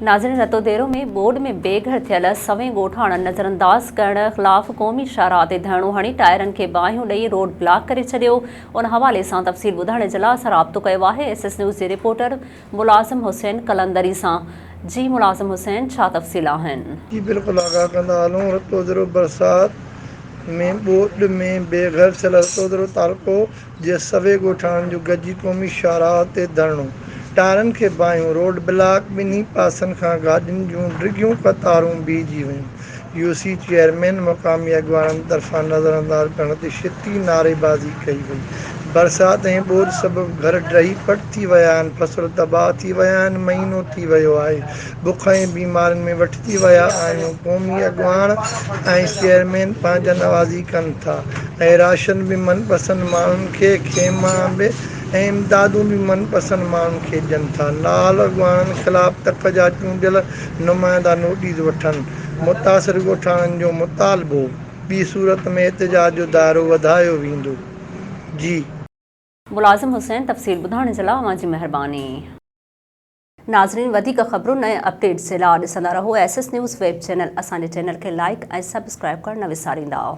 नाज़रीन रतोदेरो में बोर्ड में बेघर थियल सवें ॻोठाण नज़रअंदाज़ करण ख़िलाफ़ क़ौमी शाहराह ते धरणो हणी टायरनि खे बाहियूं ॾेई रोड ब्लॉक करे छॾियो। उन हवाले सां तफ़सील ॿुधाइण जे लाइ असां राब्तो कयो आहे SS न्यूज़ जे रिपोर्टर मुलाज़िम हुसैन कलंदरी सां। जी मुलाज़िम हुसैन, छा तफ़सील आहिनि? जी बिल्कुलु आगाह कंदा हलूं। रतोदेरो बरसात में बोर्ड में बेघर थियल रतोदेरो तालुको जे सवे ॻोठाणनि जो गॾिजी क़ौमी शाहराह ते धरणो, टायरनि खे बाहियूं, रोड ब्लॉक, ॿिन्ही पासनि खां गाॾियुनि जूं डिघियूं क़तारूं बीहिजी वयूं। UC चेयरमैन मक़ामी अॻवाननि तरफ़ां नज़रअंदाज़ करण ते शिद्दती नारेबाज़ी कई वई। बरसात ऐं ॿोॾि सबबि घर ड्ही पट थी विया आहिनि, फसल तबाह थी विया आहिनि, महीनो थी वियो आहे, बुख ऐं बीमारियुनि में वठिजी विया आहियूं। क़ौमी अॻवान ऐं चेयरमैन पंहिंजा नवाज़ी कनि था ऐं राशन बि मनपसंद माण्हुनि खे खेमा बि ऐं इमदादूं बि मनपसंद माण्हुनि खे ॾियनि था। नाल अॻवाननि ख़िलाफ़ तक जा चूंडियल नुमाइंदा नोटिस वठनि। मुतासिर ॻोठाणनि जो मुतालबो, ॿी सूरत में एहतिजाज जो दाइरो वधायो वेंदो। जी मुलाज़िम हुसैन, तफ़सील ॿुधाइण जे लाइ तव्हांजी महिरबानी। नाज़रीन, वधीक ख़बरूं ऐं अपडेट्स जे लाइ ॾिसंदा रहो SS न्यूज़ वेब चैनल। असांजे चैनल खे लाइक ऐं सब्सक्राइब करणु न विसारींदा।